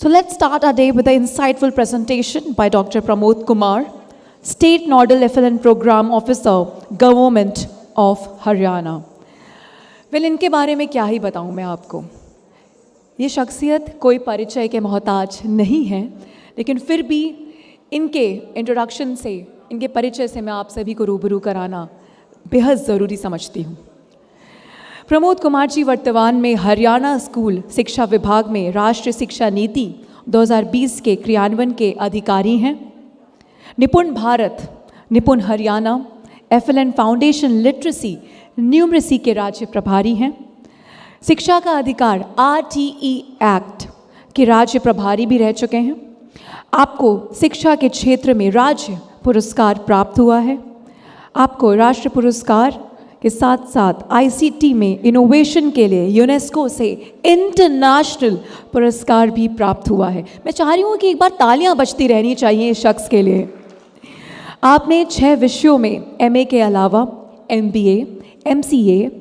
So let's start our day with an insightful presentation by Dr. Pramod Kumar, State Nodal FLN Program Officer, Government of Haryana. Well, इनके बारे में क्या ही बताऊं मैं आपको। ये शख्सियत कोई परिचय के मोहताज नहीं है, लेकिन फिर भी इनके इंट्रोडक्शन से, इनके परिचय से मैं आप सभी को रूबरू कराना बेहद ज़रूरी समझती हूँ। प्रमोद कुमार जी वर्तमान में हरियाणा स्कूल शिक्षा विभाग में राष्ट्रीय शिक्षा नीति 2020 के क्रियान्वयन के अधिकारी हैं। निपुण भारत, निपुण Haryana, FLN foundation literacy numeracy के राज्य प्रभारी हैं। शिक्षा का अधिकार RTE एक्ट के राज्य प्रभारी भी रह चुके हैं। आपको शिक्षा के क्षेत्र में राज्य पुरस्कार प्राप्त हुआ है। आपको राष्ट्रीय पुरस्कार के साथ साथ ICT में इनोवेशन के लिए यूनेस्को से इंटरनेशनल पुरस्कार भी प्राप्त हुआ है। मैं चाह रही हूँ कि एक बार तालियां बजती रहनी चाहिए इस शख्स के लिए। आपने 6 विषयों में MA के अलावा MBA, MCA,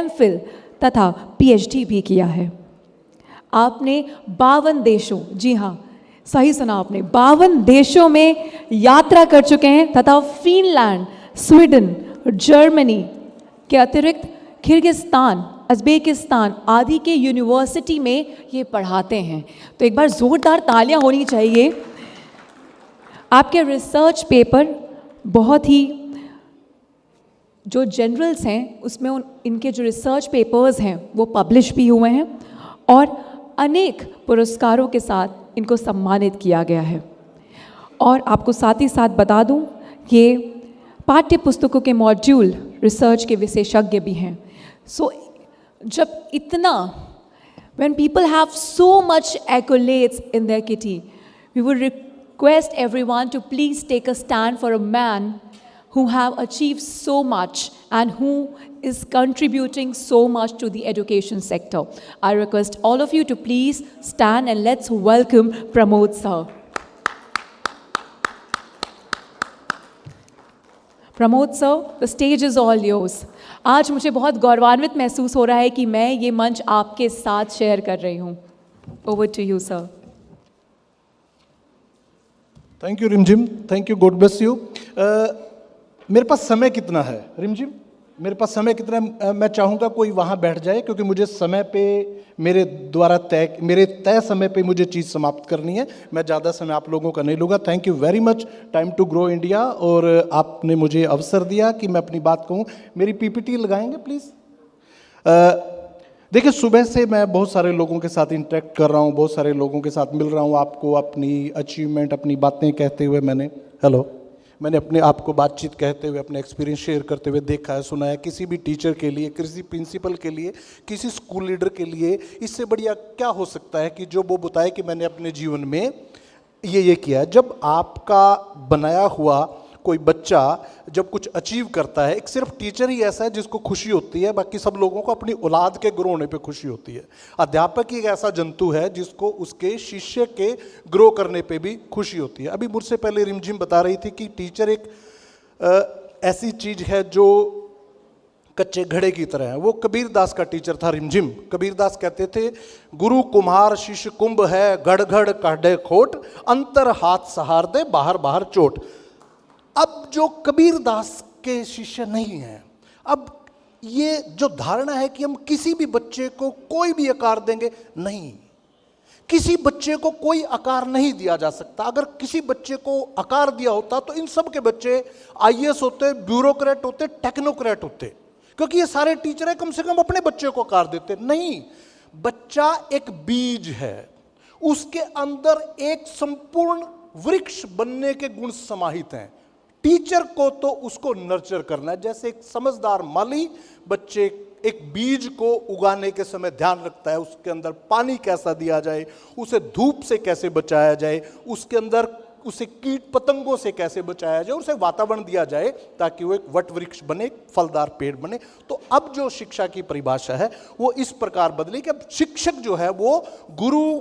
MPhil तथा PhD भी किया है। आपने 52 देशों, जी हाँ सही सुना आपने, 52 देशों में यात्रा कर चुके हैं तथा फिनलैंड, स्वीडन, जर्मनी के अतिरिक्त किर्गिस्तान, उज़्बेकिस्तान आदि के यूनिवर्सिटी में ये पढ़ाते हैं। तो एक बार ज़ोरदार तालियां होनी चाहिए। आपके रिसर्च पेपर बहुत ही जो जनरल्स हैं उसमें इनके जो रिसर्च पेपर्स हैं वो पब्लिश भी हुए हैं और अनेक पुरस्कारों के साथ इनको सम्मानित किया गया है। और आपको साथ ही साथ बता दूं, ये पाठ्य पुस्तकों के मॉड्यूल रिसर्च के विशेषज्ञ भी हैं। सो जब इतना when people have so much accolades in their kitty, we would request everyone to please take a stand for a man who have achieved so much and who is contributing so much to the education sector. I request all of you to please stand and let's welcome Pramod sir. Pramod sir, the stage is all yours. आज मुझे बहुत गौरवान्वित महसूस हो रहा है कि मैं ये मंच आपके साथ शेयर कर रही हूँ। Over to you sir. Thank you Rimjhim, thank you, God bless you. मेरे पास समय कितना है रिमझिम? मेरे पास समय कितना है? मैं चाहूँगा कोई वहाँ बैठ जाए, क्योंकि मुझे समय पे मेरे तय समय पे मुझे चीज़ समाप्त करनी है। मैं ज़्यादा समय आप लोगों का नहीं लूँगा। Thank you very much, time to grow India, और आपने मुझे अवसर दिया कि मैं अपनी बात कहूँ। मेरी PPT लगाएंगे प्लीज़। देखिए, सुबह से मैं बहुत सारे लोगों के साथ इंटरेक्ट कर रहा हूँ, बहुत सारे लोगों के साथ मिल रहा हूँ। आपको अपनी अचीवमेंट, अपनी बातें कहते हुए मैंने अपने आप को बातचीत कहते हुए, अपने एक्सपीरियंस शेयर करते हुए देखा है, सुना है। किसी भी टीचर के लिए, किसी प्रिंसिपल के लिए, किसी स्कूल लीडर के लिए इससे बढ़िया क्या हो सकता है कि जो वो बताए कि मैंने अपने जीवन में ये किया है। जब आपका बनाया हुआ कोई बच्चा जब कुछ अचीव करता है, एक सिर्फ टीचर ही ऐसा है जिसको खुशी होती है, बाकी सब लोगों को अपनी औलाद के ग्रो होने पे खुशी होती है। अध्यापक ही एक ऐसा जंतु है जिसको उसके शिष्य के ग्रो करने पे भी खुशी होती है। अभी मुझसे पहले रिमझिम बता रही थी कि टीचर एक ऐसी चीज है जो कच्चे घड़े की तरह है। वो कबीर दास का टीचर था रिमझिम। कबीर दास कहते थे, गुरु कुम्हार शिष्य कुंभ है, घड़ घड़ काढ़े खोट, अंतर हाथ सहार दे, बाहर बाहर चोट। अब जो कबीर दास के शिष्य नहीं हैं, अब ये जो धारणा है कि हम किसी भी बच्चे को कोई भी आकार देंगे, नहीं, किसी बच्चे को कोई आकार नहीं दिया जा सकता। अगर किसी बच्चे को आकार दिया होता तो इन सब के बच्चे IAS होते, ब्यूरोक्रेट होते, टेक्नोक्रेट होते, क्योंकि ये सारे टीचर है, कम से कम अपने बच्चे को आकार देते। नहीं, बच्चा एक बीज है, उसके अंदर एक संपूर्ण वृक्ष बनने के गुण समाहित हैं। टीचर को तो उसको नर्चर करना है। जैसे एक समझदार माली बच्चे एक बीज को उगाने के समय ध्यान रखता है, उसके अंदर पानी कैसा दिया जाए, उसे धूप से कैसे बचाया जाए, उसके अंदर उसे कीट पतंगों से कैसे बचाया जाए, उसे वातावरण दिया जाए ताकि वो एक वट वृक्ष बने, फलदार पेड़ बने। तो अब जो शिक्षा की परिभाषा है वो इस प्रकार बदली कि अब शिक्षक जो है वो गुरु,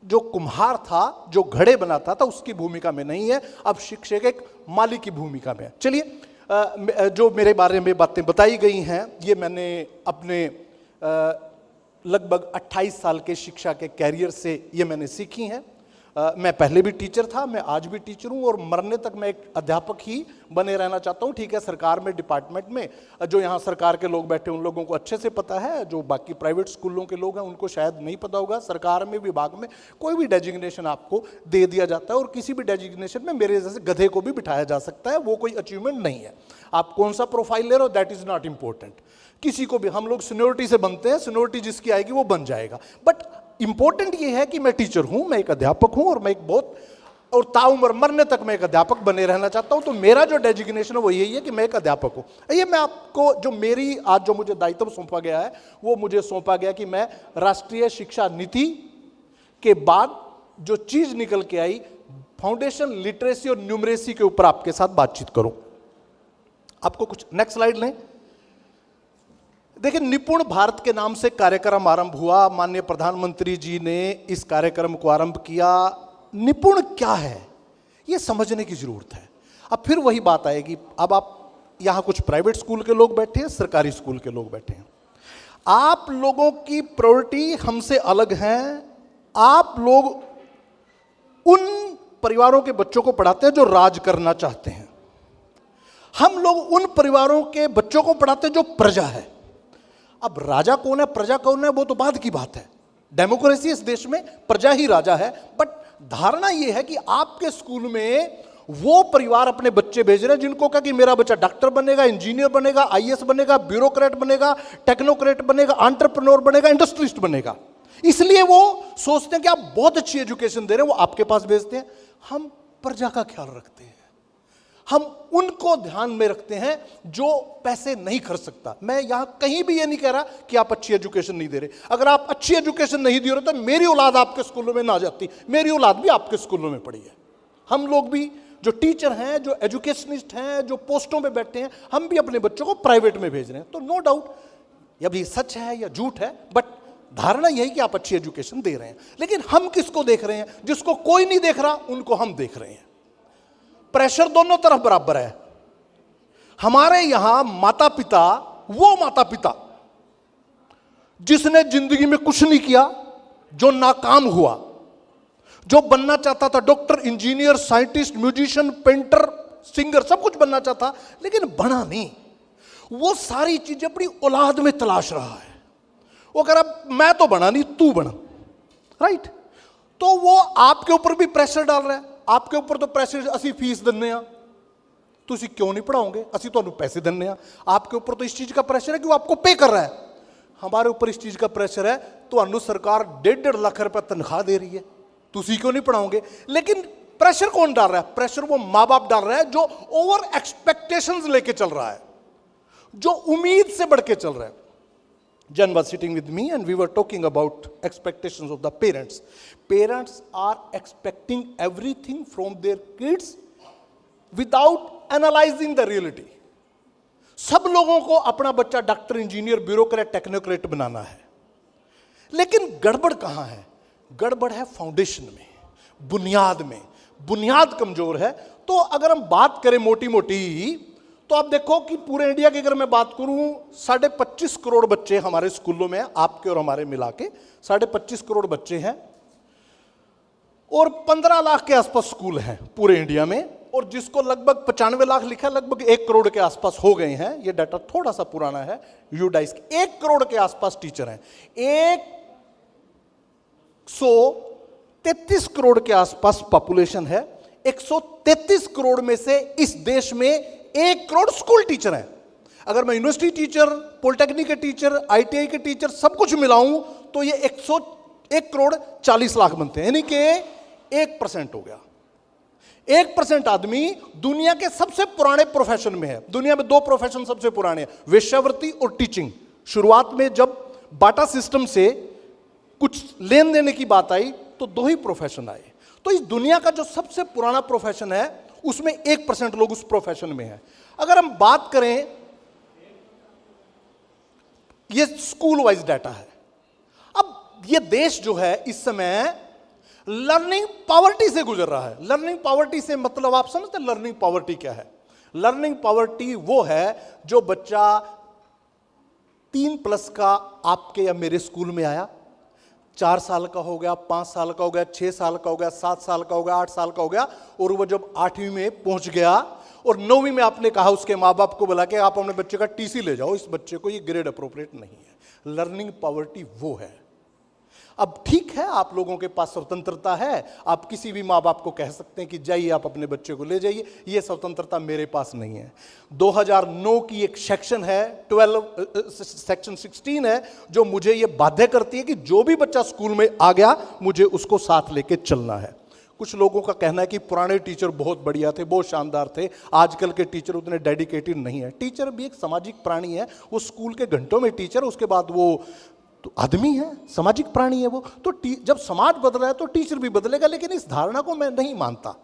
जो कुम्हार था, जो घड़े बनाता था, उसकी भूमिका में नहीं है। अब शिक्षक एक माली की भूमिका में है। चलिए, जो मेरे बारे में बातें बताई गई हैं ये मैंने अपने लगभग 28 साल के शिक्षा के कैरियर से ये मैंने सीखी हैं। मैं पहले भी टीचर था, मैं आज भी टीचर हूँ और मरने तक मैं एक अध्यापक ही बने रहना चाहता हूँ। ठीक है, सरकार में, डिपार्टमेंट में जो यहाँ सरकार के लोग बैठे हैं उन लोगों को अच्छे से पता है, जो बाकी प्राइवेट स्कूलों के लोग हैं उनको शायद नहीं पता होगा। सरकार में, विभाग में कोई भी डेजिग्नेशन आपको दे दिया जाता है और किसी भी डेजिग्नेशन में मेरे जैसे गधे को भी बिठाया जा सकता है, वो कोई अचीवमेंट नहीं है। आप कौन सा प्रोफाइल ले रहे हो दैट इज नॉट इंपॉर्टेंट। किसी को भी, हम लोग सीनियोरिटी से बनते हैं, सीनियोरिटी जिसकी आएगी वो बन जाएगा। बट इंपॉर्टेंट ये है कि मैं टीचर हूं, मैं एक अध्यापक हूं और मैं एक बहुत, और ताउम्र मरने तक मैं एक अध्यापक बने रहना चाहता हूं। तो मेरा जो डेजिग्नेशन है वो यही है कि मैं एक अध्यापक हूं। ये मैं आपको, जो मेरी आज जो मुझे दायित्व सौंपा गया है वो मुझे सौंपा गया कि मैं राष्ट्रीय शिक्षा नीति के बाद जो चीज निकल के आई, फाउंडेशन लिटरेसी और न्यूमरेसी के ऊपर आपके साथ बातचीत करूं। आपको कुछ नेक्स्ट स्लाइड लें। देखिए, निपुण भारत के नाम से कार्यक्रम आरंभ हुआ। माननीय प्रधानमंत्री जी ने इस कार्यक्रम को आरंभ किया। निपुण क्या है यह समझने की जरूरत है। अब फिर वही बात आएगी, अब आप यहां कुछ प्राइवेट स्कूल के लोग बैठे हैं, सरकारी स्कूल के लोग बैठे हैं। आप लोगों की प्रायोरिटी हमसे अलग है। आप लोग उन परिवारों के बच्चों को पढ़ाते हैं जो राज करना चाहते हैं। हम लोग उन परिवारों के बच्चों को पढ़ाते हैं जो प्रजा है। अब राजा कौन है, प्रजा कौन है, वो तो बाद की बात है। डेमोक्रेसी इस देश में प्रजा ही राजा है। बट धारणा यह है कि आपके स्कूल में वो परिवार अपने बच्चे भेज रहे हैं जिनको कहा कि मेरा बच्चा डॉक्टर बनेगा, इंजीनियर बनेगा, आईएएस बनेगा, ब्यूरोक्रेट बनेगा, टेक्नोक्रेट बनेगा, एंटरप्रेन्योर बनेगा, इंडस्ट्रियलिस्ट बनेगा। इसलिए वो सोचते हैं कि आप बहुत अच्छी एजुकेशन दे रहे हैं, वो आपके पास भेजते हैं। हम प्रजा का ख्याल रखते हैं, हम उनको ध्यान में रखते हैं जो पैसे नहीं खर्च सकता। मैं यहां कहीं भी ये नहीं कह रहा कि आप अच्छी एजुकेशन नहीं दे रहे। अगर आप अच्छी एजुकेशन नहीं दे रहे तो मेरी औलाद आपके स्कूलों में ना जाती, मेरी औलाद भी आपके स्कूलों में पढ़ी है। हम लोग भी जो टीचर हैं, जो एजुकेशनिस्ट हैं, जो पोस्टों पे बैठे हैं, हम भी अपने बच्चों को प्राइवेट में भेज रहे हैं। तो नो डाउट ये भी सच है या झूठ है, बट धारणा यही कि आप अच्छी एजुकेशन दे रहे हैं। लेकिन हम किसको देख रहे हैं? जिसको कोई नहीं देख रहा उनको हम देख रहे हैं। प्रेशर दोनों तरफ बराबर है। हमारे यहां माता पिता, वो माता पिता जिसने जिंदगी में कुछ नहीं किया, जो नाकाम हुआ, जो बनना चाहता था doctor, engineer, scientist, musician, painter, singer, सब कुछ बनना चाहता लेकिन बना नहीं। वो सारी चीजें अपनी औलाद में तलाश रहा है। वो कह रहा मैं तो बना नहीं, तू बना, राइट? तो वो आपके ऊपर भी प्रेशर डाल रहा है। आपके ऊपर तो प्रेशर, असी फीस दिन्ने आ, तुसी क्यों नहीं पढ़ाओगे, असी तो पैसे दिन्ने आ। आपके ऊपर तो इस चीज का प्रेशर है कि वो आपको पे कर रहा है। हमारे ऊपर इस चीज का प्रेशर है तो सरकार 1.5 लाख रुपए तनख्वाह दे रही है, तुसी क्यों नहीं पढ़ाओगे। लेकिन प्रेशर कौन डाल रहा है? प्रेशर वो माँ बाप डाल रहा है जो ओवर एक्सपेक्टेशंस लेके चल रहा है, जो उम्मीद से बढ़ के चल रहा है। Jan was sitting with me and we were talking about expectations of the parents. Parents are expecting everything from their kids without analyzing the reality. सब लोगों को अपना बच्चा डॉक्टर, इंजीनियर, ब्यूरोक्रेट, टेक्नोक्रेट बनाना है। लेकिन गड़बड़ कहां है? गड़बड़ है फाउंडेशन में, बुनियाद में। बुनियाद कमजोर है। तो अगर हम बात करें मोटी मोटी, तो आप देखो कि पूरे इंडिया की अगर मैं बात करूं, 25.5 करोड़ बच्चे हमारे स्कूलों में, आपके और हमारे मिला के 25.5 करोड़ बच्चे हैं और 15 लाख के आसपास स्कूल हैं पूरे इंडिया में। और जिसको लगभग 95 लाख लिखा है, लगभग 1 करोड़ के आसपास हो गए हैं। ये डाटा थोड़ा सा पुराना है, यूडाइस के 1 करोड़ के आसपास टीचर हैं। 133 करोड़ के आसपास पॉपुलेशन है। 133 करोड़ में से इस देश में 1 करोड़ स्कूल टीचर हैं। अगर मैं यूनिवर्सिटी टीचर, पॉलिटेक्निक के टीचर, आईटीआई के टीचर सब कुछ मिलाऊं तो ये 1 करोड़ 40 लाख बनते हैं, यानी कि 1% हो गया। 1% आदमी दुनिया के सबसे पुराने प्रोफेशन में है। दुनिया में 2 प्रोफेशन सबसे पुराने हैं, वेश्यावृत्ति और टीचिंग। शुरुआत में जब बाटा सिस्टम से कुछ लेन देने की बात आई तो 2 ही प्रोफेशन आए। तो इस दुनिया का जो सबसे पुराना प्रोफेशन है उसमें 1% लोग उस प्रोफेशन में हैं। अगर हम बात करें, ये स्कूल वाइज डाटा है। अब ये देश जो है इस समय लर्निंग पॉवर्टी से गुजर रहा है। लर्निंग पॉवर्टी से मतलब आप समझते हैं लर्निंग पॉवर्टी क्या है? लर्निंग पॉवर्टी वो है जो बच्चा 3+ का आपके या मेरे स्कूल में आया, 4 साल का हो गया, 5 साल का हो गया, 6 साल का हो गया, 7 साल का हो गया, 8 साल का हो गया, और वो जब 8वीं में पहुंच गया और 9वीं में आपने कहा उसके माँ बाप को बोला कि आप अपने बच्चे का टीसी ले जाओ, इस बच्चे को ये ग्रेड अप्रोप्रिएट नहीं है। लर्निंग पॉवर्टी वो है। अब ठीक है, आप लोगों के पास स्वतंत्रता है, आप किसी भी माँ बाप को कह सकते हैं कि जाइए आप अपने बच्चे को ले जाइए, ये स्वतंत्रता मेरे पास नहीं है। 2009 की एक सेक्शन है, सेक्शन 16 है, जो मुझे ये बाध्य करती है कि जो भी बच्चा स्कूल में आ गया मुझे उसको साथ लेके चलना है। कुछ लोगों का कहना है कि पुराने टीचर बहुत बढ़िया थे, बहुत शानदार थे, आजकल के टीचर उतने डेडिकेटेड नहीं है। टीचर भी एक सामाजिक प्राणी है, वो स्कूल के घंटों में टीचर, उसके बाद वो तो आदमी है, सामाजिक प्राणी है वो। तो जब समाज बदल रहा है तो टीचर भी बदलेगा, लेकिन इस धारणा को मैं नहीं मानता,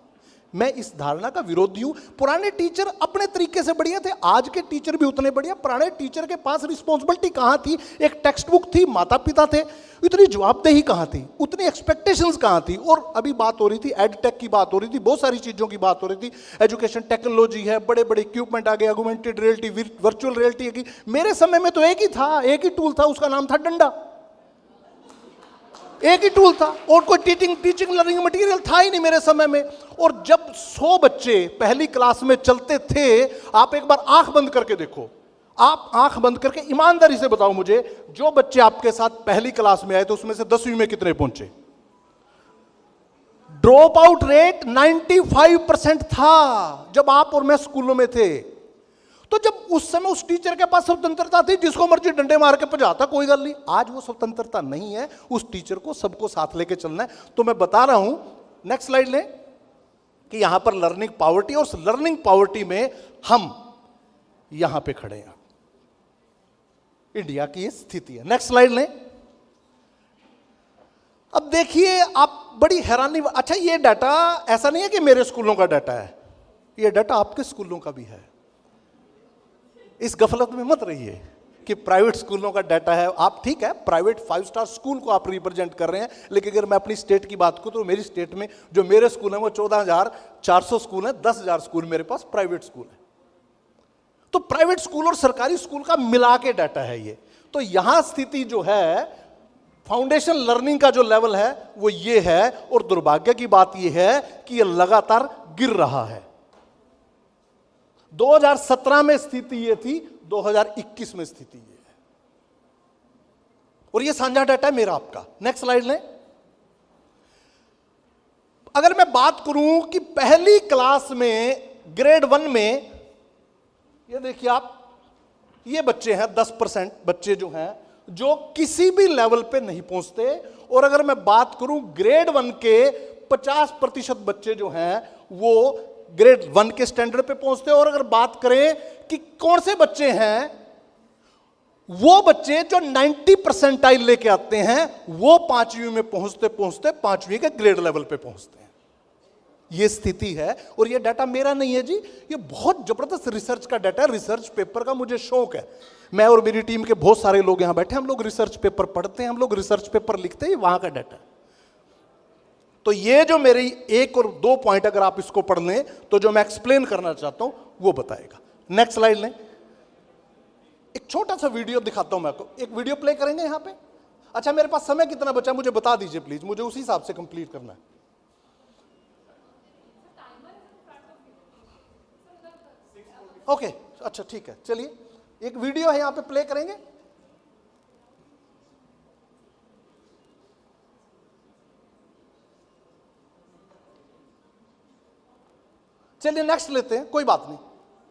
मैं इस धारणा का विरोधी हूं। पुराने टीचर अपने तरीके से बढ़िया थे, आज के टीचर भी उतने बढ़िया। पुराने टीचर के पास रिस्पॉन्सिबिलिटी कहां थी? एक टेक्स्ट बुक थी, माता पिता थे, इतनी जवाबदेही कहां थी, उतनी एक्सपेक्टेशंस कहां थी। और अभी बात हो रही थी एडटेक की, बात हो रही थी, बहुत सारी चीजों की बात हो रही थी। एजुकेशन टेक्नोलॉजी है, बड़े बड़े इक्विपमेंट आ गए, ऑगमेंटेड रियलिटी, वर्चुअल रियलिटी है। मेरे समय में तो एक ही था, एक ही टूल था, उसका नाम था डंडा। एक ही टूल था और कोई टीचिंग लर्निंग मटेरियल था ही नहीं मेरे समय में। और जब 100 बच्चे पहली क्लास में चलते थे, आप एक बार आंख बंद करके देखो, आप आंख बंद करके ईमानदारी से बताओ मुझे, जो बच्चे आपके साथ पहली क्लास में आए तो उसमें से 10वीं में कितने पहुंचे? ड्रॉप आउट रेट 95% था जब आप और मैं स्कूलों में थे। तो जब उस समय उस टीचर के पास स्वतंत्रता थी, जिसको मर्जी डंडे मार के भजाता, कोई गल नहीं। आज वो स्वतंत्रता नहीं है, उस टीचर को सबको साथ लेके चलना है। तो मैं बता रहा हूं, नेक्स्ट स्लाइड लें, कि यहां पर लर्निंग पॉवर्टी, और उस लर्निंग पॉवर्टी में हम यहां पे खड़े हैं। इंडिया की ये स्थिति है। नेक्स्ट स्लाइड लें। अब देखिए आप, बड़ी हैरानी, अच्छा ये डाटा ऐसा नहीं है कि मेरे स्कूलों का डाटा है, ये डाटा आपके स्कूलों का भी है। इस गफलत में मत रहिए कि प्राइवेट स्कूलों का डाटा है। आप ठीक है, प्राइवेट 5 स्टार स्कूल को आप रिप्रेजेंट कर रहे हैं, लेकिन अगर मैं अपनी स्टेट की बात करूं तो मेरी स्टेट में जो मेरे स्कूल हैं वो 14,400 स्कूल हैं, 10,000 स्कूल मेरे पास प्राइवेट स्कूल है। तो प्राइवेट स्कूल और सरकारी स्कूल का मिला के डाटा है ये। तो यहां स्थिति जो है, फाउंडेशन लर्निंग का जो लेवल है वो ये है, और दुर्भाग्य की बात ये है कि ये लगातार गिर रहा है। 2017 में स्थिति ये थी, 2021 में स्थिति ये है, और ये साझा डाटा है मेरा आपका। नेक्स्ट स्लाइड लें। अगर मैं बात करूं कि पहली क्लास में ग्रेड 1 में, ये देखिए आप, ये बच्चे हैं 10% बच्चे जो हैं जो किसी भी लेवल पे नहीं पहुंचते। और अगर मैं बात करूं ग्रेड 1 के 50% बच्चे जो हैं वो ग्रेड 1 के स्टैंडर्ड पे पहुंचते हैं। और अगर बात करें कि कौन से बच्चे हैं, वो बच्चे जो 90% लेके आते हैं वो 5वीं में पहुंचते पहुंचते 5वीं के ग्रेड लेवल पे पहुंचते हैं। ये स्थिति है, और ये डाटा मेरा नहीं है जी, ये बहुत जबरदस्त रिसर्च का डाटा है। रिसर्च पेपर का मुझे शौक है, मैं और मेरी टीम के बहुत सारे लोग यहां बैठे, हम लोग रिसर्च पेपर पढ़ते हैं, हम लोग रिसर्च पेपर लिखते हैं, वहां का डाटा। तो ये जो मेरी 1 और 2 पॉइंट अगर आप इसको पढ़ लें तो जो मैं एक्सप्लेन करना चाहता हूं वो बताएगा। नेक्स्ट स्लाइड लें। एक छोटा सा वीडियो दिखाता हूं मैं आपको, एक वीडियो प्ले करेंगे यहां पे। अच्छा, मेरे पास समय कितना बचा मुझे बता दीजिए प्लीज, मुझे उसी हिसाब से कंप्लीट करना है। ओके, अच्छा ठीक है, चलिए एक वीडियो है यहां पे, प्ले करेंगे। चलिए नेक्स्ट लेते हैं, कोई बात नहीं,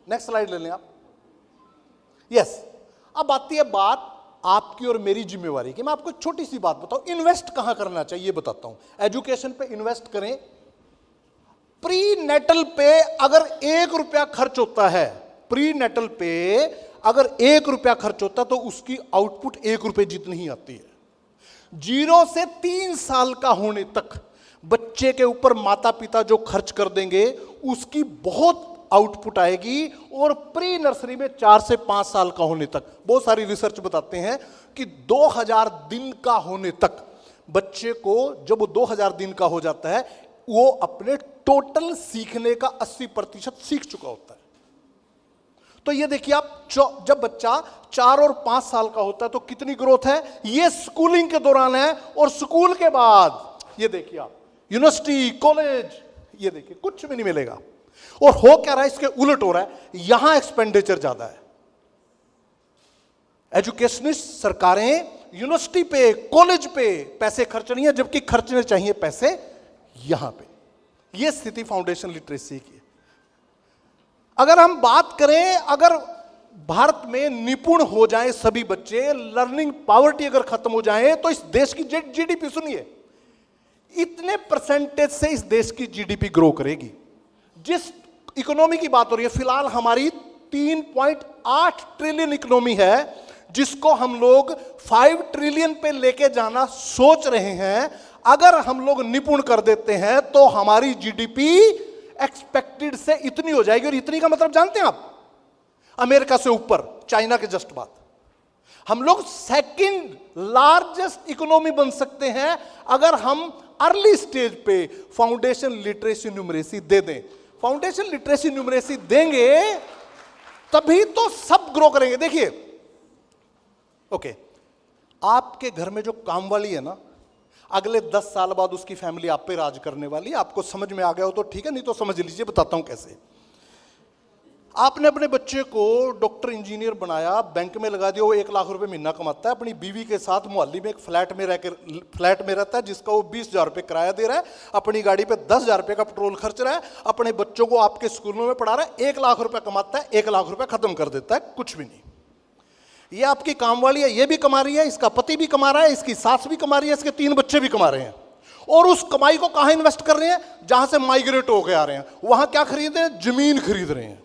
नेक्स्ट स्लाइड ले लें आप। यस, अब आती है बात आपकी और मेरी जिम्मेवारी की। मैं आपको एक छोटी सी बात बताऊं, इन्वेस्ट कहां करना चाहिए बताता हूं। एजुकेशन पे इन्वेस्ट करें। प्री नेटल पे अगर 1 रुपया खर्च होता है, प्री नेटल पे अगर 1 रुपया खर्च होता है तो उसकी आउटपुट 1 रुपये जितनी ही आती है। 0 से 3 साल का होने तक बच्चे के ऊपर माता पिता जो खर्च कर देंगे उसकी बहुत आउटपुट आएगी। और प्री नर्सरी में 4 से 5 साल का होने तक, बहुत सारी रिसर्च बताते हैं कि 2000 दिन का होने तक बच्चे को, जब वो 2000 दिन का हो जाता है, वो अपने टोटल सीखने का 80% सीख चुका होता है। तो ये देखिए आप, जब बच्चा 4 और 5 साल का होता है तो कितनी ग्रोथ है, ये स्कूलिंग के दौरान है। और स्कूल के बाद ये देखिए आप, यूनिवर्सिटी, कॉलेज, ये देखिए कुछ भी नहीं मिलेगा। और हो क्या रहा है, इसके उलट हो रहा है, यहां एक्सपेंडिचर ज्यादा है। एजुकेशनिस्ट सरकारें यूनिवर्सिटी पे, कॉलेज पे पैसे खर्च नहीं है, जबकि खर्चने चाहिए पैसे यहां पे। यह स्थिति फाउंडेशन लिटरेसी की है। अगर हम बात करें, अगर भारत में निपुण हो जाए सभी बच्चे, लर्निंग पॉवर्टी अगर खत्म हो जाए, तो इस देश की जीडीपी, सुनिए, इतने परसेंटेज से इस देश की जीडीपी ग्रो करेगी। जिस इकोनॉमी की बात हो रही है, फिलहाल हमारी 3.8 ट्रिलियन इकोनॉमी है, जिसको हम लोग 5 ट्रिलियन पे लेके जाना सोच रहे हैं। अगर हम लोग निपुण कर देते हैं तो हमारी जीडीपी एक्सपेक्टेड से इतनी हो जाएगी। और इतनी का मतलब जानते हैं आप, अमेरिका से ऊपर, चाइना के जस्ट बाद हम लोग सेकंड लार्जेस्ट इकोनॉमी बन सकते हैं, अगर हम अर्ली स्टेज पे फाउंडेशन लिटरेसी न्यूमरेसी दे दें। फाउंडेशन लिटरेसी न्यूमरेसी देंगे तभी तो सब ग्रो करेंगे। देखिए, ओके, आपके घर में जो काम वाली है ना, अगले 10 साल बाद उसकी फैमिली आप पे राज करने वाली है। आपको समझ में आ गया हो तो ठीक है, नहीं तो समझ लीजिए, बताता हूं कैसे। आपने अपने बच्चे को डॉक्टर इंजीनियर बनाया, बैंक में लगा दिया, वो 1 लाख रुपए महीना कमाता है, अपनी बीवी के साथ मोहल्ले में एक फ्लैट में रहता है, जिसका वो 20,000 रुपये किराया दे रहा है, अपनी गाड़ी पे 10,000 रुपये का पेट्रोल खर्च रहा है, अपने बच्चों को आपके स्कूलों में पढ़ा रहा है, 1 लाख रुपये कमाता है, 1 लाख रुपये खत्म कर देता है, कुछ भी नहीं। ये आपकी काम वाली है, ये भी कमा रही है, इसका पति भी कमा रहा है, इसकी सास भी कमा रही है, इसके 3 बच्चे भी कमा रहे हैं। और उस कमाई को कहां इन्वेस्ट कर रहे हैं, जहां से माइग्रेट होकर आ रहे हैं, वहां क्या खरीद रहे हैं, जमीन खरीद रहे हैं।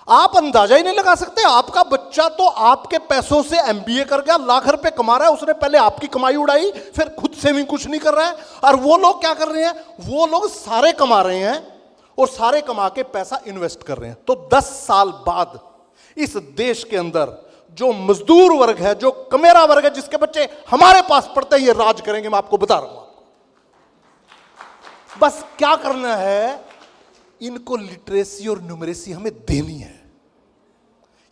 आप अंदाजा ही नहीं लगा सकते, आपका बच्चा तो आपके पैसों से एमबीए कर गया, लाख रुपए कमा रहा है, उसने पहले आपकी कमाई उड़ाई, फिर खुद से भी कुछ नहीं कर रहा है। और वो लोग क्या कर रहे हैं, वो लोग सारे कमा रहे हैं और सारे कमा के पैसा इन्वेस्ट कर रहे हैं। तो 10 साल बाद इस देश के अंदर जो मजदूर वर्ग है, जो कमेरा वर्ग है, जिसके बच्चे हमारे पास पढ़ते हैं, ये राज करेंगे, मैं आपको बता रहा हूं। बस क्या करना है, इनको लिटरेसी और न्यूमरेसी हमें देनी है।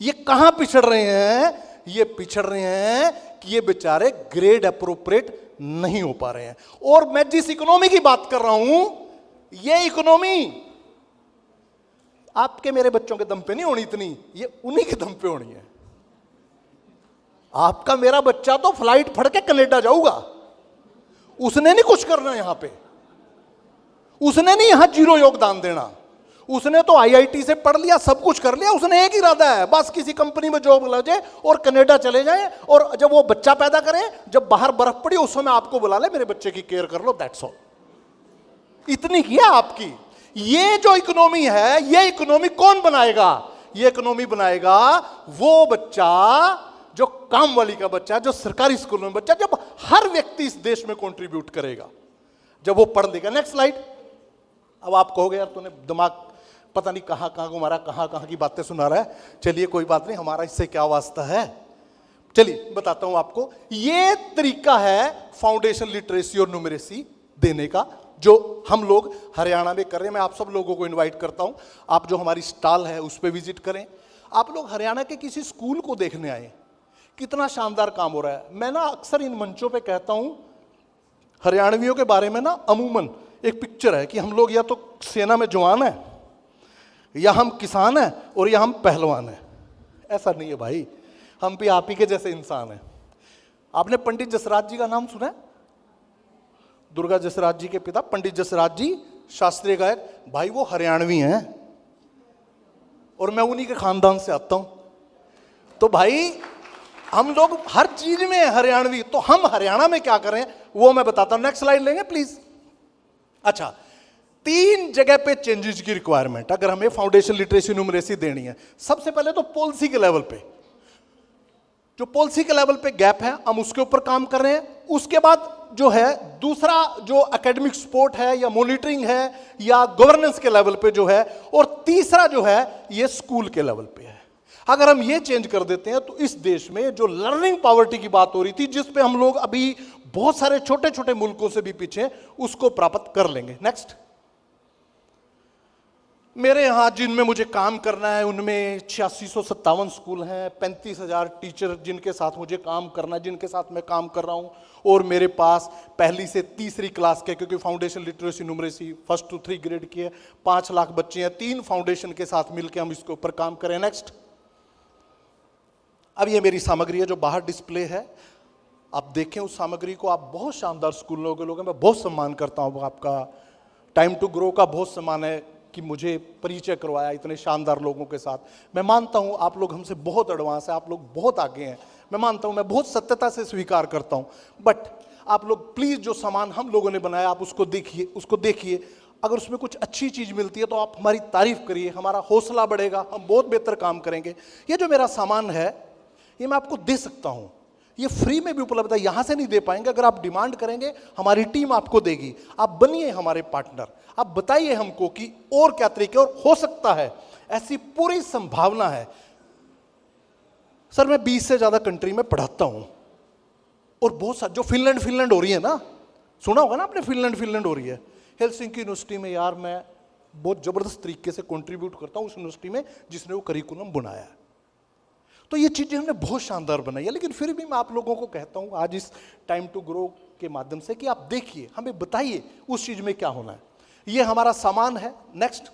ये कहां पिछड़ रहे हैं, ये पिछड़ रहे हैं कि ये बेचारे ग्रेड अप्रोप्रिएट नहीं हो पा रहे हैं। और मैं जिस इकोनॉमी की बात कर रहा हूं, ये इकोनॉमी आपके मेरे बच्चों के दम पे नहीं होनी इतनी, ये उन्हीं के दम पे होनी है। आपका मेरा बच्चा तो फ्लाइट फड़ के कनाडा जाऊगा, उसने नहीं कुछ करना यहां पे, उसने नहीं यहां 0 योगदान देना, उसने तो आईआईटी से पढ़ लिया, सब कुछ कर लिया, उसने एक ही इरादा है, बस किसी कंपनी में जॉब लग जाए और कनाडा चले जाए, और जब वो बच्चा पैदा करे, जब बाहर बर्फ पड़ी उस समय आपको बुला ले, मेरे बच्चे की केयर कर लो, दैट्स ऑल। इतनी किया आपकी। ये जो इकोनॉमी है, ये इकोनॉमी कौन बनाएगा, ये इकोनॉमी बनाएगा वो बच्चा जो काम वाली का बच्चा, जो सरकारी स्कूल में बच्चा, जब हर व्यक्ति इस देश में कंट्रीब्यूट करेगा, जब वो पढ़ लेगा। Next slide. अब आप कहोगे यार तूने दिमाग पता नहीं कहां कहां घुमा रहा, कहां कहां की बातें सुना रहा है। चलिए कोई बात नहीं, हमारा इससे क्या वास्ता है, चलिए बताता हूं आपको। ये तरीका है फाउंडेशन लिटरेसी और न्यूमरेसी देने का, जो हम लोग हरियाणा में कर रहे हैं। मैं आप सब लोगों को इनवाइट करता हूं, आप जो हमारी स्टॉल है उस पर विजिट करें। आप लोग हरियाणा के किसी स्कूल को देखने आए, कितना शानदार काम हो रहा है। मैं ना अक्सर इन मंचों पे कहता हूं, हरियाणवियों के बारे में ना अमूमन एक पिक्चर है कि हम लोग या तो सेना में जवान है, या हम किसान हैं, और या हम पहलवान हैं। ऐसा नहीं है भाई, हम भी आप ही के जैसे इंसान हैं। आपने पंडित जसराज जी का नाम सुना है? दुर्गा जसराज जी के पिता पंडित जसराज जी, शास्त्रीय गायक। भाई वो हरियाणवी हैं और मैं उन्हीं के खानदान से आता हूं। तो भाई हम लोग हर चीज में हरियाणवी, तो हम हरियाणा में क्या करें वो मैं बताता हूं। नेक्स्ट स्लाइड लेंगे प्लीज। अच्छा, 3 जगह पे चेंजेस की रिक्वायरमेंट अगर हमें फाउंडेशन लिटरेसी न्यूमरेसी देनी है। सबसे पहले तो पॉलिसी के लेवल पे, जो पॉलिसी के लेवल पे गैप है, हम उसके ऊपर काम कर रहे हैं। उसके बाद जो है दूसरा, जो एकेडमिक सपोर्ट है या मॉनिटरिंग है या गवर्नेंस के लेवल पे जो है, और तीसरा जो है ये स्कूल के लेवल पे है। अगर हम ये चेंज कर देते हैं तो इस देश में जो लर्निंग पॉवर्टी की बात हो रही थी, जिस पे हम लोग अभी बहुत सारे छोटे छोटे मुल्कों से भी पीछे, उसको प्राप्त कर लेंगे। नेक्स्ट। मेरे यहाँ जिनमें मुझे काम करना है उनमें 8657 स्कूल हैं, 35,000 टीचर जिनके साथ मुझे काम करना है, जिनके साथ मैं काम कर रहा हूँ, और मेरे पास पहली से तीसरी क्लास के, क्योंकि foundation literacy numeracy 1 to 3 grade की है, 5 लाख बच्चे हैं, 3 फाउंडेशन के साथ मिलकर हम इसके ऊपर काम करें। नेक्स्ट, अब ये मेरी सामग्री है जो बाहर डिस्प्ले है, आप देखें उस सामग्री को। आप बहुत शानदार स्कूलों के लोग हैं, मैं बहुत सम्मान करता हूँ आपका। टाइम टू ग्रो का बहुत सम्मान है कि मुझे परिचय करवाया इतने शानदार लोगों के साथ। मैं मानता हूँ आप लोग हमसे बहुत एडवांस है, आप लोग बहुत आगे हैं, मैं मानता हूँ, मैं बहुत सत्यता से स्वीकार करता हूँ। बट आप लोग प्लीज़ जो सामान हम लोगों ने बनाया आप उसको देखिए, अगर उसमें कुछ अच्छी चीज़ मिलती है तो आप हमारी तारीफ करिए, हमारा हौसला बढ़ेगा, हम बहुत बेहतर काम करेंगे। ये जो मेरा सामान है ये मैं आपको दे सकता हूँ, ये फ्री में भी उपलब्ध है, यहाँ से नहीं दे पाएंगे, अगर आप डिमांड करेंगे हमारी टीम आपको देगी। आप बनिए हमारे पार्टनर, आप बताइए हमको कि और क्या तरीके, और हो सकता है, ऐसी पूरी संभावना है। सर मैं 20 से ज़्यादा कंट्री में पढ़ाता हूँ, और बहुत सारे जो फिनलैंड हो रही है ना, सुना होगा ना आपने, फिनलैंड हो रही है। हेलसिंकी यूनिवर्सिटी में यार मैं बहुत ज़बरदस्त तरीके से कंट्रीब्यूट करता हूँ उस यूनिवर्सिटी में जिसने वो करिकुलम बनाया है। तो ये चीज़ें हमने बहुत शानदार बनाई है, लेकिन फिर भी मैं आप लोगों को कहता हूँ आज इस टाइम टू ग्रो के माध्यम से कि आप देखिए, हमें बताइए उस चीज़ में क्या होना है। ये हमारा सामान है। नेक्स्ट,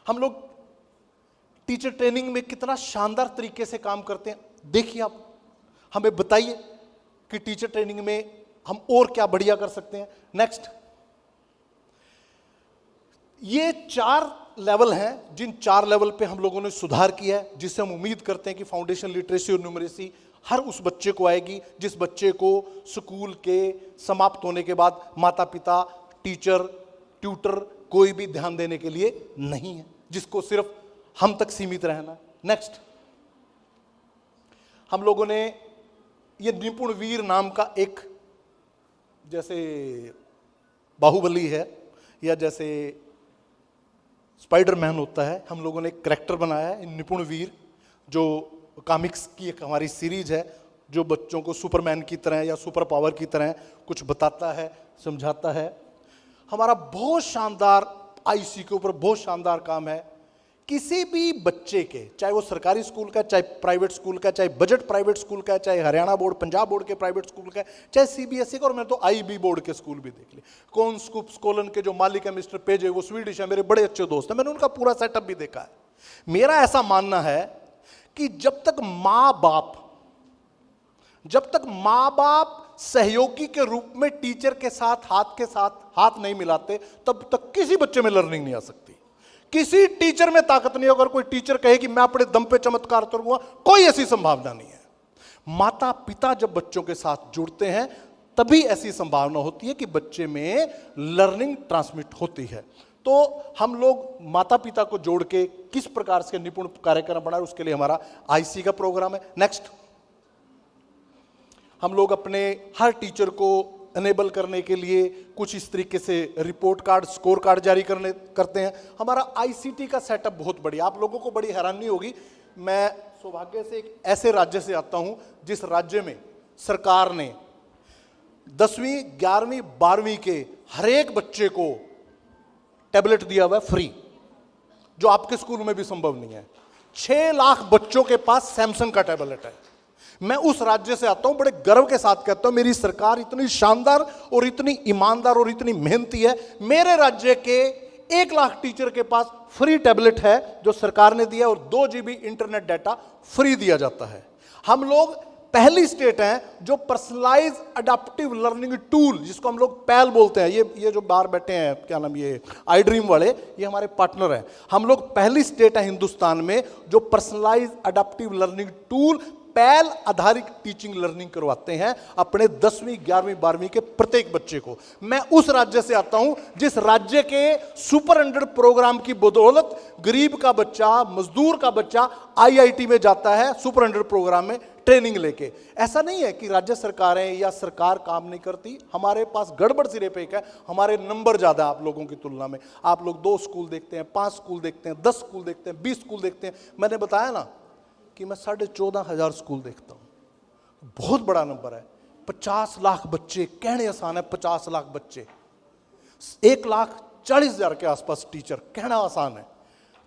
हम लोग टीचर ट्रेनिंग में कितना शानदार तरीके से काम करते हैं, देखिए आप, हमें बताइए कि टीचर ट्रेनिंग में हम और क्या बढ़िया कर सकते हैं। नेक्स्ट, ये 4 लेवल हैं, जिन 4 लेवल पे हम लोगों ने सुधार किया है, जिससे हम उम्मीद करते हैं कि फाउंडेशन लिटरेसी और न्यूमरेसी हर उस बच्चे को आएगी जिस बच्चे को स्कूल के समाप्त होने के बाद माता पिता, टीचर, ट्यूटर कोई भी ध्यान देने के लिए नहीं है, जिसको सिर्फ हम तक सीमित रहना है। नेक्स्ट, हम लोगों ने ये निपुण वीर नाम का एक, जैसे बाहुबली है या जैसे स्पाइडरमैन होता है, हम लोगों ने एक कैरेक्टर बनाया है निपुण वीर, जो कॉमिक्स की एक हमारी सीरीज है, जो बच्चों को सुपरमैन की तरह या सुपर पावर की तरह कुछ बताता है, समझाता है। हमारा बहुत शानदार आईसी के ऊपर बहुत शानदार काम है। किसी भी बच्चे के, चाहे वो सरकारी स्कूल का, चाहे प्राइवेट स्कूल का, चाहे बजट प्राइवेट स्कूल का, चाहे हरियाणा बोर्ड, पंजाब बोर्ड के प्राइवेट स्कूल का, चाहे सीबीएसई का, और मैं तो आईबी बोर्ड के स्कूल भी देख लिए। कौन स्कूप स्कोलन के जो मालिक है मिस्टर पेजे, वो स्वीडिश है, मेरे बड़े अच्छे दोस्त हैं, मैंने उनका पूरा सेटअप भी देखा है। मेरा ऐसा मानना है कि जब तक माँ बाप सहयोगी के रूप में टीचर के साथ हाथ नहीं मिलाते, तब तक किसी बच्चे में लर्निंग नहीं आ सकती। किसी टीचर में ताकत नहीं है। अगर कोई टीचर कहे कि मैं अपने दम पे चमत्कार करूंगा, कोई ऐसी संभावना नहीं है। माता पिता जब बच्चों के साथ जुड़ते हैं तभी ऐसी संभावना होती है कि बच्चे में लर्निंग ट्रांसमिट होती है। तो हम लोग माता पिता को जोड़ के किस प्रकार से निपुण कार्यक्रम बनाए, उसके लिए हमारा आईसी का प्रोग्राम है। नेक्स्ट, हम लोग अपने हर टीचर को एनेबल करने के लिए कुछ इस तरीके से रिपोर्ट कार्ड, स्कोर कार्ड जारी करते हैं। हमारा आईसीटी का सेटअप बहुत बढ़िया, आप लोगों को बड़ी हैरानी होगी। मैं सौभाग्य से एक ऐसे राज्य से आता हूं जिस राज्य में सरकार ने 10वीं, 11वीं, 12वीं के हर एक बच्चे को टैबलेट दिया हुआ है फ्री, जो आपके स्कूल में भी संभव नहीं है। 6 लाख बच्चों के पास सैमसंग का टैबलेट है। मैं उस राज्य से आता हूं, बड़े गर्व के साथ कहता हूं, मेरी सरकार इतनी शानदार और इतनी ईमानदार और इतनी मेहनती है। मेरे राज्य के 1 लाख टीचर के पास फ्री टैबलेट है जो सरकार ने दिया, और 2 GB इंटरनेट डाटा फ्री दिया जाता है। हम लोग पहली स्टेट हैं जो पर्सनलाइज अडैप्टिव लर्निंग टूल, जिसको हम लोग पैल बोलते हैं, ये जो बाहर बैठे हैं, क्या नाम, ये आई ड्रीम वाले, ये हमारे पार्टनर हैं। हम लोग पहली स्टेट है हिंदुस्तान में जो पर्सनलाइज अडैप्टिव लर्निंग टूल, पैल आधारित टीचिंग लर्निंग करवाते हैं अपने 10वीं, 11वीं, 12वीं के प्रत्येक बच्चे को। मैं उस राज्य से आता हूं जिस राज्य के सुपर 100 प्रोग्राम की बदौलत गरीब का बच्चा, मजदूर का बच्चा आईआईटी में जाता है सुपर 100 प्रोग्राम में ट्रेनिंग लेके। ऐसा नहीं है कि राज्य सरकारें या सरकार काम नहीं करती, हमारे पास गड़बड़ सिरे पे है, हमारे नंबर ज्यादा आप लोगों की तुलना में। आप लोग 2 स्कूल देखते हैं, 5 स्कूल देखते हैं, 10 स्कूल देखते हैं, 20 स्कूल देखते हैं। मैंने बताया ना कि मैं 14,500 स्कूल देखता हूं, बहुत बड़ा नंबर है। 50 लाख बच्चे, कहने आसान है, 50 लाख बच्चे, 1 लाख 40,000 के आसपास टीचर, कहना आसान है।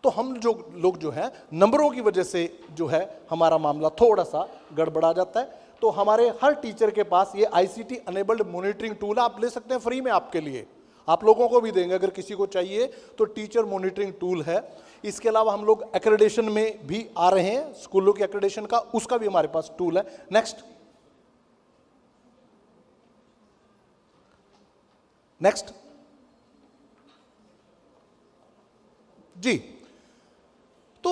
तो हम जो लोग जो हैं नंबरों की वजह से जो है हमारा मामला थोड़ा सा गड़बड़ा जाता है। तो हमारे हर टीचर के पास ये ICT अनेबल्ड मॉनिटरिंग टूल आप ले सकते हैं फ्री में, आपके लिए, आप लोगों को भी देंगे अगर किसी को चाहिए तो। टीचर मॉनिटरिंग टूल है। इसके अलावा हम लोग एक्रेडिटेशन में भी आ रहे हैं, स्कूलों के एक्रेडिटेशन का, उसका भी हमारे पास टूल है। नेक्स्ट जी। तो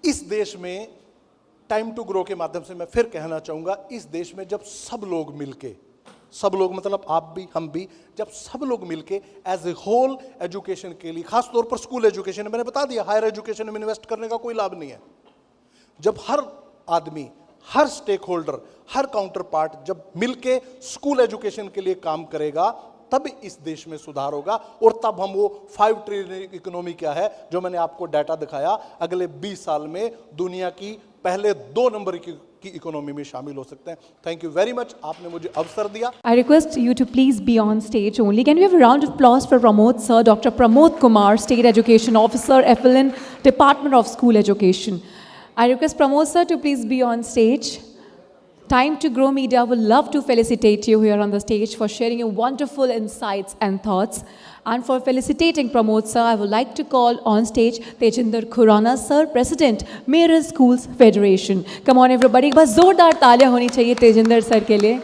इस देश में टाइम टू ग्रो के माध्यम से मैं फिर कहना चाहूंगा, इस देश में जब सब लोग मिलके, सब लोग मतलब आप भी हम भी, जब सब लोग मिलके एज ए होल एजुकेशन के लिए, खास तौर पर स्कूल एजुकेशन, मैंने बता दिया हायर एजुकेशन में इन्वेस्ट करने का कोई लाभ नहीं है। जब हर आदमी, हर स्टेक होल्डर, हर काउंटर पार्ट जब मिलके स्कूल एजुकेशन के लिए काम करेगा, तब इस देश में सुधार होगा। और तब हम वो 5 ट्रिलियन इकोनॉमी क्या है जो मैंने आपको डाटा दिखाया, अगले 20 साल में दुनिया की पहले 2 नंबर की इकोनॉमी में शामिल हो सकते हैं। थैंक यू वेरी मच, आपने मुझे अवसर दिया। I request you to please be on stage only. Can we have a round of applause for Pramod sir, Dr. Pramod Kumar, State Education Officer, FLN, Department of School Education. I request Pramod sir to please be on stage. Time to Grow Media would love to felicitate you here on the stage for sharing your wonderful insights and thoughts. And for felicitating Pramod sir, I would like to call on stage Tejinder Khurana sir, President, Mirror Schools Federation. Come on everybody, एक बार जोरदार तालियां होनी चाहिए Tejinder sir के लिए.